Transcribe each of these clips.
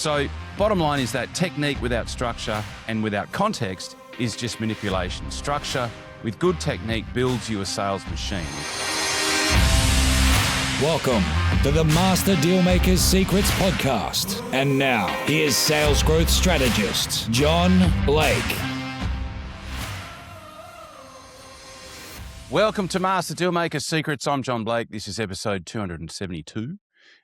So bottom line is that technique without structure and without context is just manipulation. Structure with good technique builds you a sales machine. Welcome to the Master Dealmaker's Secrets podcast. And now, here's sales growth strategist, John Blake. Welcome to Master Dealmaker's Secrets. I'm John Blake. This is episode 272.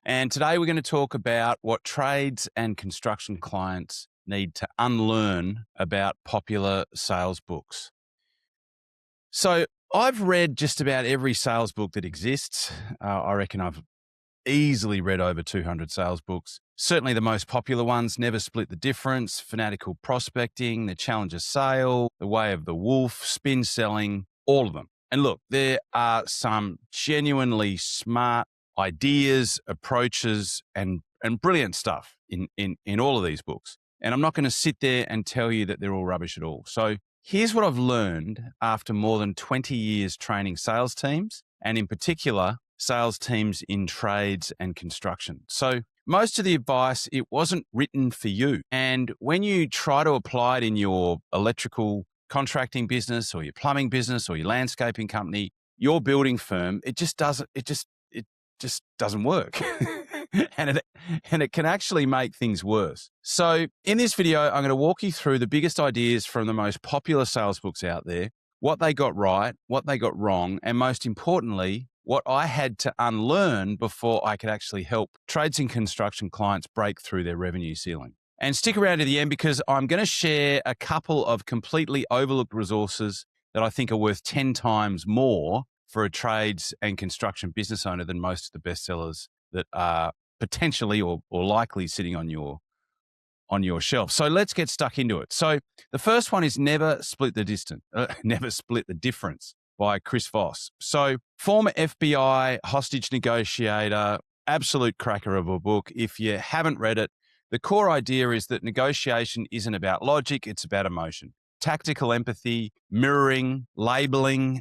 And today we're going to talk about what trades and construction clients need to unlearn about popular sales books. So I've read just about every sales book that exists. I reckon I've easily read over 200 sales books. Certainly the most popular ones: Never Split the Difference, Fanatical Prospecting, The Challenger Sale, The Way of the Wolf, Spin Selling, all of them. And look, there are some genuinely smart ideas, approaches, and brilliant stuff in all of these books. And I'm not going to sit there and tell you that they're all rubbish at all. So here's what I've learned after more than 20 years training sales teams, and in particular, sales teams in trades and construction. So most of the advice, it wasn't written for you. And when you try to apply it in your electrical contracting business or your plumbing business or your landscaping company, your building firm, it just doesn't work. and it can actually make things worse. So in this video, I'm going to walk you through the biggest ideas from the most popular sales books out there, what they got right, what they got wrong, and most importantly, what I had to unlearn before I could actually help trades and construction clients break through their revenue ceiling. And stick around to the end, because I'm going to share a couple of completely overlooked resources that I think are worth 10 times more for a trades and construction business owner than most of the bestsellers that are potentially or likely sitting on your shelf. So let's get stuck into it. So the first one is Never Split the Difference by Chris Voss. So former FBI hostage negotiator, absolute cracker of a book. If you haven't read it, the core idea is that negotiation isn't about logic, it's about emotion. Tactical empathy, mirroring, labeling,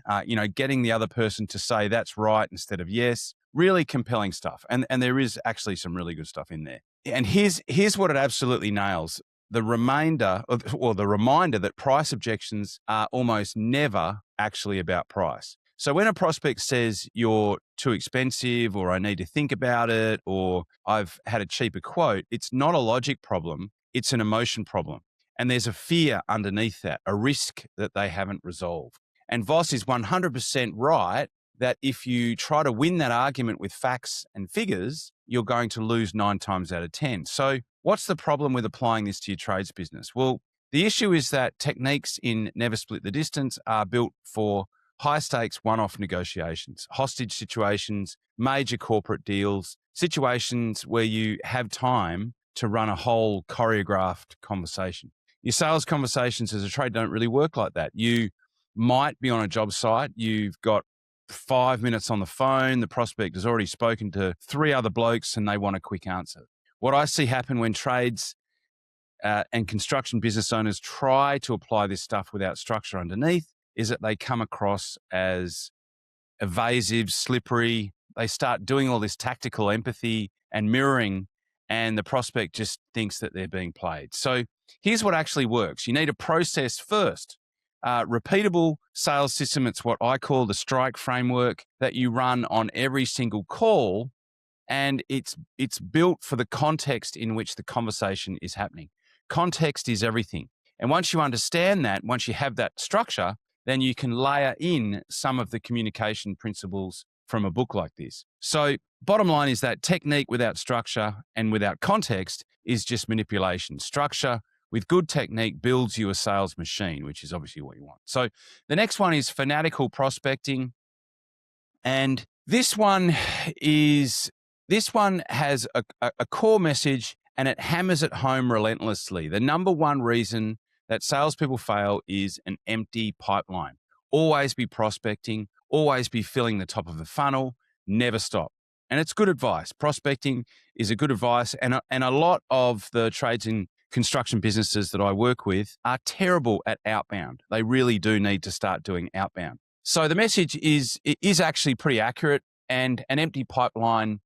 getting the other person to say that's right instead of yes. Really compelling stuff. And there is actually some really good stuff in there. And here's what it absolutely nails. The reminder that price objections are almost never actually about price. So when a prospect says you're too expensive, or I need to think about it, or I've had a cheaper quote, it's not a logic problem, it's an emotion problem. And there's a fear underneath that, a risk that they haven't resolved. And Voss is 100% right that if you try to win that argument with facts and figures, you're going to lose 9 times out of 10. So what's the problem with applying this to your trades business? Well, the issue is that techniques in Never Split the Distance are built for high stakes one-off negotiations, hostage situations, major corporate deals, situations where you have time to run a whole choreographed conversation. Your sales conversations as a trade don't really work like that. You might be on a job site, you've got 5 minutes on the phone, the prospect has already spoken to 3 other blokes and they want a quick answer. What I see happen when trades and construction business owners try to apply this stuff without structure underneath is that they come across as evasive, slippery. They start doing all this tactical empathy and mirroring, and the prospect just thinks that they're being played. So here's what actually works. You need a process first. Repeatable sales system. It's what I call the strike framework that you run on every single call, and it's built for the context in which the conversation is happening. Context is everything. And once you understand that, once you have that structure, then you can layer in some of the communication principles from a book like this. So bottom line is that technique without structure and without context is just manipulation. Structure with good technique builds you a sales machine, which is obviously what you want. So the next one is Fanatical Prospecting. And this one has a core message, and it hammers it home relentlessly. The number one reason that salespeople fail is an empty pipeline. Always be prospecting, always be filling the top of the funnel, never stop. And it's good advice. Prospecting is a good advice. And a lot of the trades and construction businesses that I work with are terrible at outbound. They really do need to start doing outbound. So the message is actually pretty accurate, and an empty pipeline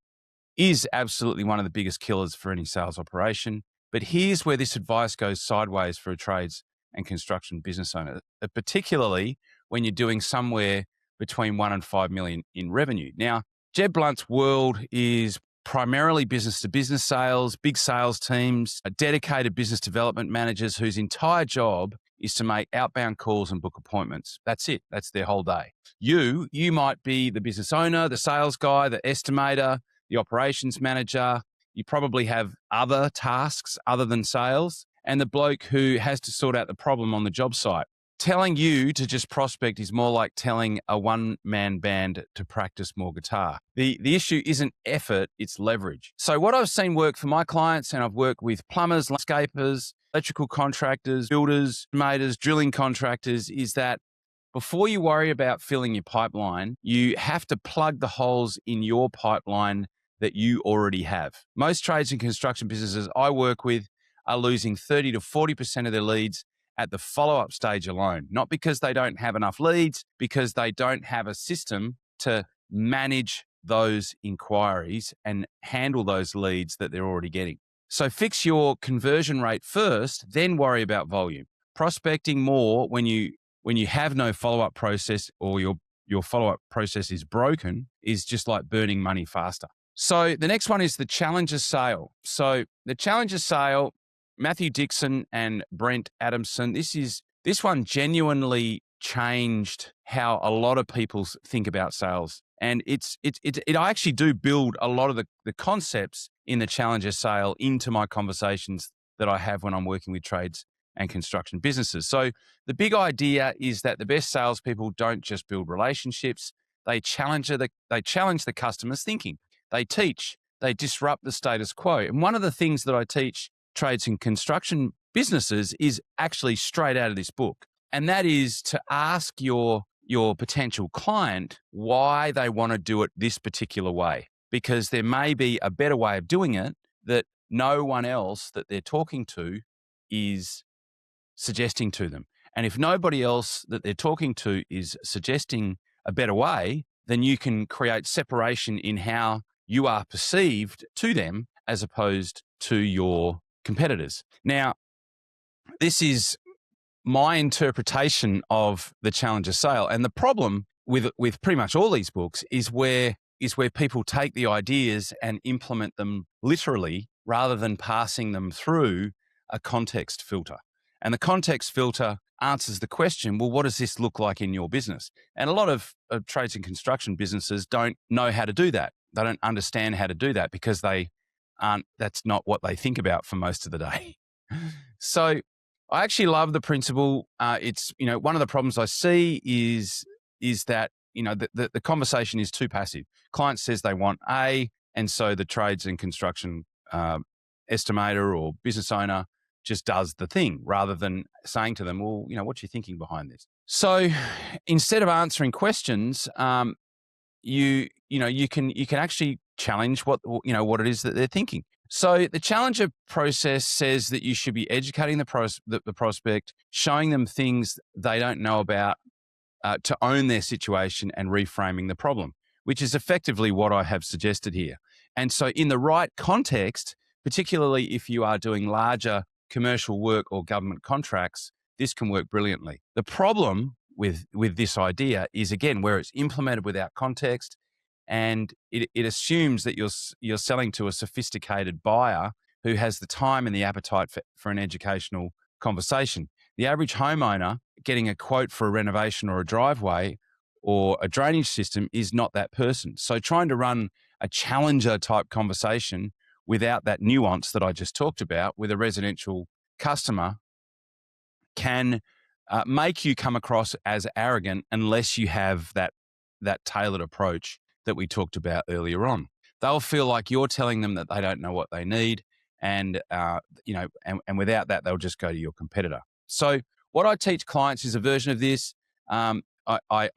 is absolutely one of the biggest killers for any sales operation. But here's where this advice goes sideways for a trades and construction business owner, particularly when you're doing somewhere between 1 and 5 million in revenue. Now, Jeb Blount's world is primarily business to business sales, big sales teams, dedicated business development managers whose entire job is to make outbound calls and book appointments. That's it. That's their whole day. You might be the business owner, the sales guy, the estimator, the operations manager. You probably have other tasks other than sales, and the bloke who has to sort out the problem on the job site. Telling you to just prospect is more like telling a one-man band to practice more guitar. The issue isn't effort, it's leverage. So what I've seen work for my clients, and I've worked with plumbers, landscapers, electrical contractors, builders, estimators, drilling contractors, is that before you worry about filling your pipeline, you have to plug the holes in your pipeline that you already have. Most trades and construction businesses I work with are losing 30 to 40% of their leads at the follow-up stage alone, not because they don't have enough leads, because they don't have a system to manage those inquiries and handle those leads that they're already getting. So fix your conversion rate first, then worry about volume. Prospecting more when you have no follow-up process, or your follow-up process is broken, is just like burning money faster. So the next one is the challenger sale. So the challenger sale, Matthew Dixon and Brent Adamson, this one genuinely changed how a lot of people think about sales. And I actually do build a lot of the concepts in the challenger sale into my conversations that I have when I'm working with trades and construction businesses. So the big idea is that the best salespeople don't just build relationships, they challenge the customer's thinking. They teach, they disrupt the status quo. And one of the things that I teach trades and construction businesses is actually straight out of this book. And that is to ask your potential client why they want to do it this particular way, because there may be a better way of doing it that no one else that they're talking to is suggesting to them. And if nobody else that they're talking to is suggesting a better way, then you can create separation in how you are perceived to them as opposed to your competitors. Now, this is my interpretation of the challenger sale. And the problem with pretty much all these books is where people take the ideas and implement them literally rather than passing them through a context filter. And the context filter answers the question, well, what does this look like in your business? And a lot of trades and construction businesses don't know how to do that. They don't understand how to do that because that's not what they think about for most of the day. So I actually love the principle. It's, one of the problems I see is that, the conversation is too passive. Client says they want A, and so the trades and construction estimator or business owner just does the thing rather than saying to them, well, what's your thinking behind this? So instead of answering questions, you can actually challenge what it is that they're thinking. So the challenger process says that you should be educating the prospect, showing them things they don't know about, to own their situation and reframing the problem, which is effectively what I have suggested here. And so in the right context, particularly if you are doing larger commercial work or government contracts, this can work brilliantly. The problem with this idea is, again, where it's implemented without context, and it assumes that you're selling to a sophisticated buyer who has the time and the appetite for an educational conversation. The average homeowner getting a quote for a renovation or a driveway or a drainage system is not that person. So trying to run a challenger type conversation without that nuance that I just talked about with a residential customer can make you come across as arrogant unless you have that tailored approach that we talked about earlier on. They'll feel like you're telling them that they don't know what they need, and without that, they'll just go to your competitor. So what I teach clients is a version of this. I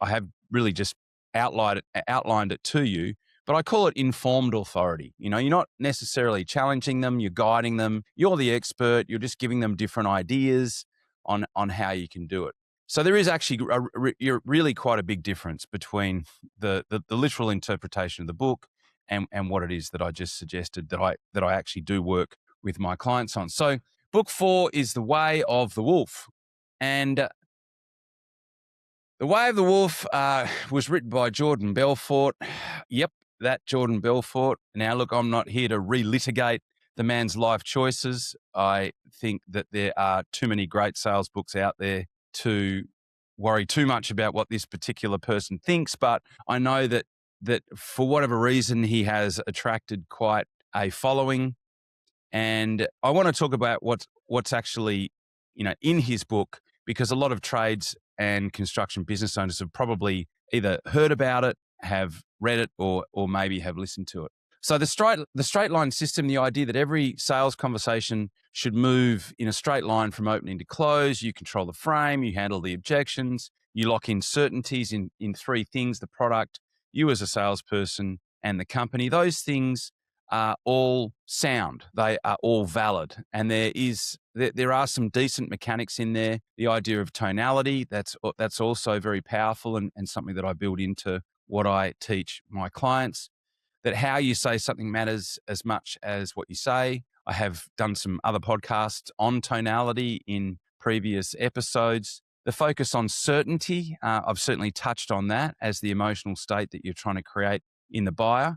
have really just outlined it to you, but I call it informed authority. You're not necessarily challenging them, you're guiding them, you're the expert, you're just giving them different ideas on how you can do it. So there is actually really quite a big difference between the literal interpretation of the book and what it is that I just suggested that I actually do work with my clients on. So book 4 is The Way of the Wolf. And The Way of the Wolf was written by Jordan Belfort. Yep, that Jordan Belfort. Now, look, I'm not here to relitigate the man's life choices. I think that there are too many great sales books out there to worry too much about what this particular person thinks. But I know that for whatever reason, he has attracted quite a following. And I want to talk about what's actually, in his book, because a lot of trades and construction business owners have probably either heard about it, have read it, or maybe have listened to it. So the straight line system, the idea that every sales conversation should move in a straight line from opening to close. You control the frame, you handle the objections, you lock in certainties in 3 things: the product, you as a salesperson, and the company. Those things are all sound. They are all valid. And there are some decent mechanics in there. The idea of tonality, that's also very powerful and something that I build into what I teach my clients, that how you say something matters as much as what you say. I have done some other podcasts on tonality in previous episodes. The focus on certainty, I've certainly touched on that as the emotional state that you're trying to create in the buyer.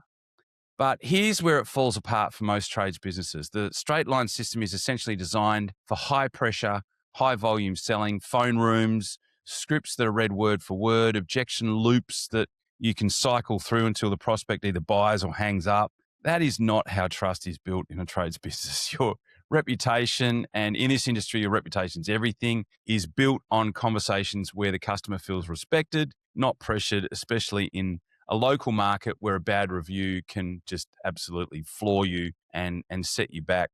But here's where it falls apart for most trades businesses. The straight line system is essentially designed for high pressure, high volume selling, phone rooms, scripts that are read word for word, objection loops that you can cycle through until the prospect either buys or hangs up. That is not how trust is built in a trades business. Your reputation, and in this industry, your reputation's everything, is built on conversations where the customer feels respected, not pressured, especially in a local market where a bad review can just absolutely floor you and set you back,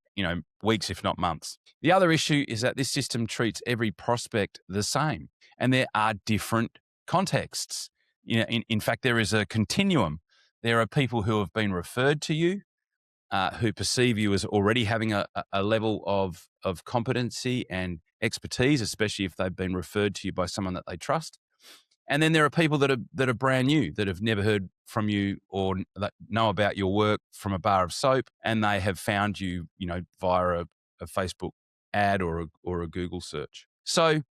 weeks, if not months. The other issue is that this system treats every prospect the same, and there are different contexts. In fact, there is a continuum. There are people who have been referred to you, who perceive you as already having a level of competency and expertise, especially if they've been referred to you by someone that they trust. And then there are people that are brand new, that have never heard from you or that know about your work from a bar of soap, and they have found you, via a Facebook ad or a Google search. So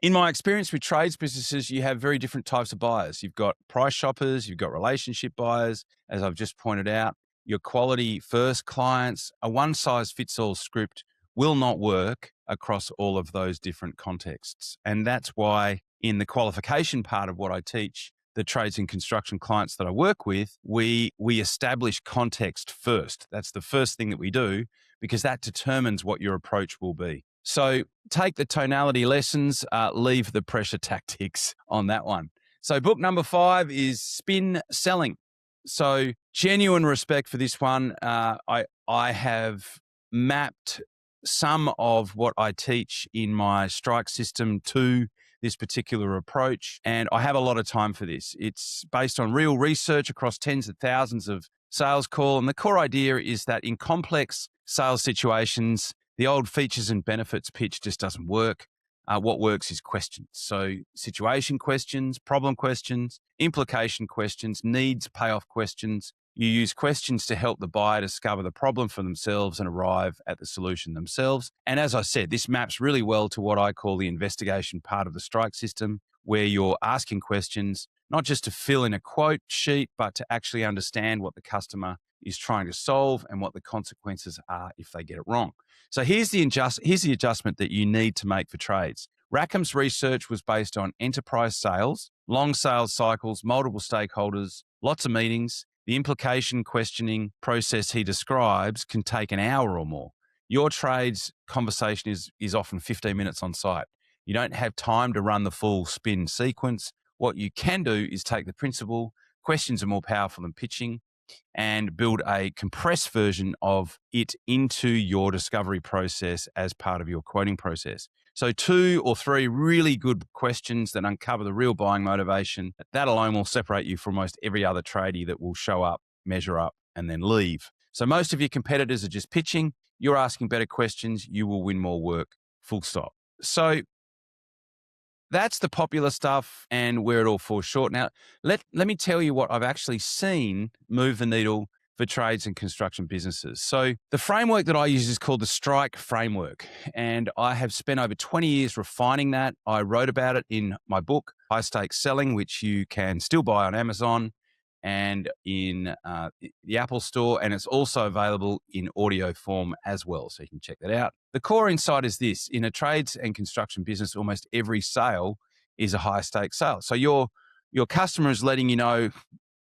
in my experience with trades businesses, you have very different types of buyers. You've got price shoppers, you've got relationship buyers, as I've just pointed out, your quality first clients. A one-size-fits-all script will not work across all of those different contexts. And that's why in the qualification part of what I teach the trades and construction clients that I work with, we establish context first. That's the first thing that we do, because that determines what your approach will be. So take the tonality lessons, leave the pressure tactics on that one. So book number 5 is Spin Selling. So genuine respect for this one. I have mapped some of what I teach in my strike system to this particular approach, and I have a lot of time for this. It's based on real research across tens of thousands of sales calls, and the core idea is that in complex sales situations, the old features and benefits pitch just doesn't work. What works is questions. So situation questions, problem questions, implication questions, needs payoff questions. You use questions to help the buyer discover the problem for themselves and arrive at the solution themselves. And as I said, this maps really well to what I call the investigation part of the strike system, where you're asking questions, not just to fill in a quote sheet, but to actually understand what the customer is trying to solve and what the consequences are if they get it wrong. So here's the adjustment that you need to make for trades. Rackham's research was based on enterprise sales, long sales cycles, multiple stakeholders, lots of meetings. The implication questioning process he describes can take an hour or more. Your trades conversation is often 15 minutes on site. You don't have time to run the full spin sequence. What you can do is take the principle, questions are more powerful than pitching, and build a compressed version of it into your discovery process as part of your quoting process. So 2 or 3 really good questions that uncover the real buying motivation. That alone will separate you from almost every other tradie that will show up, measure up, and then leave. So most of your competitors are just pitching. You're asking better questions. You will win more work, full stop. So that's the popular stuff and where it all falls short. Now, let me tell you what I've actually seen move the needle for trades and construction businesses. So the framework that I use is called the Strike Framework, and I have spent over 20 years refining that. I wrote about it in my book, High Stakes Selling, which you can still buy on Amazon and in the Apple Store, and it's also available in audio form as well, so you can check that out. The core insight is this: in a trades and construction business, almost every sale is a high stakes sale. So your customer is letting you know,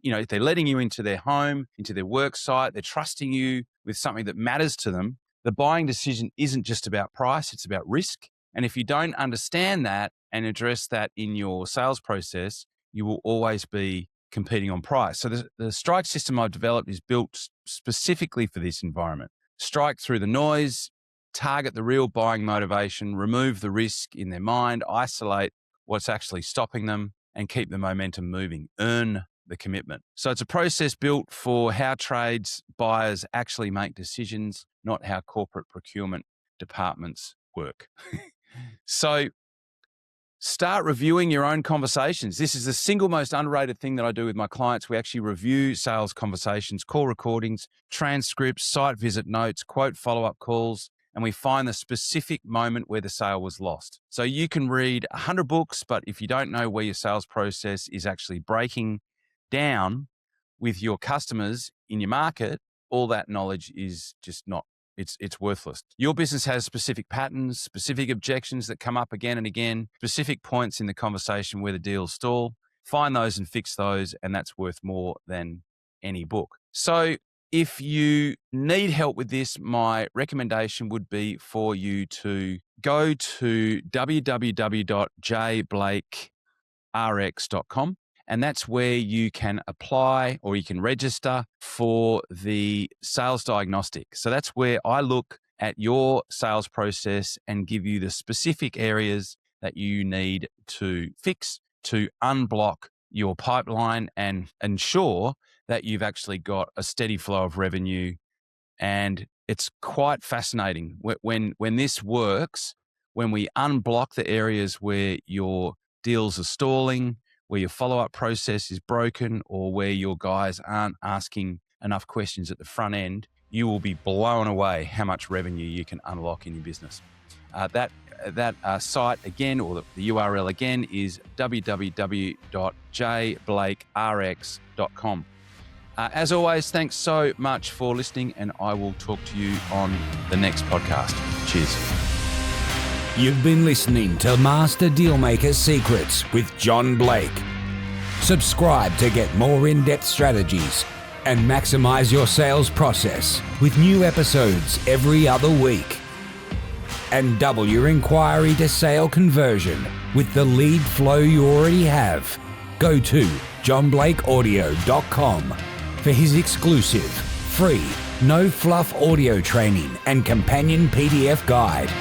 they're letting you into their home, into their work site, they're trusting you with something that matters to them. The buying decision isn't just about price, it's about risk. And if you don't understand that and address that in your sales process, you will always be competing on price. So the strike system I've developed is built specifically for this environment. Strike through the noise, target the real buying motivation, remove the risk in their mind, isolate what's actually stopping them, and keep the momentum moving. Earn the commitment. So it's a process built for how trades buyers actually make decisions, not how corporate procurement departments work. So start reviewing your own conversations. This is the single most underrated thing that I do with my clients. We actually review sales conversations, call recordings, transcripts, site visit notes, quote follow-up calls, and we find the specific moment where the sale was lost. So you can read 100 books, but if you don't know where your sales process is actually breaking down with your customers in your market, all that knowledge is just not, it's worthless. Your business has specific patterns, specific objections that come up again and again, specific points in the conversation where the deals stall. Find those and fix those, and that's worth more than any book. So if you need help with this, my recommendation would be for you to go to www.jblakerx.com. And that's where you can apply or you can register for the sales diagnostic. So that's where I look at your sales process and give you the specific areas that you need to fix to unblock your pipeline and ensure that you've actually got a steady flow of revenue. And it's quite fascinating when this works, when we unblock the areas where your deals are stalling, where your follow-up process is broken, or where your guys aren't asking enough questions at the front end, you will be blown away how much revenue you can unlock in your business. That site again, or the URL again, is www.jblakerx.com. As always, thanks so much for listening, and I will talk to you on the next podcast. Cheers. You've been listening to Master Dealmaker Secrets with John Blake. Subscribe to get more in-depth strategies and maximize your sales process with new episodes every other week. And double your inquiry to sale conversion with the lead flow you already have. Go to johnblakeaudio.com for his exclusive, free, no-fluff audio training and companion PDF guide.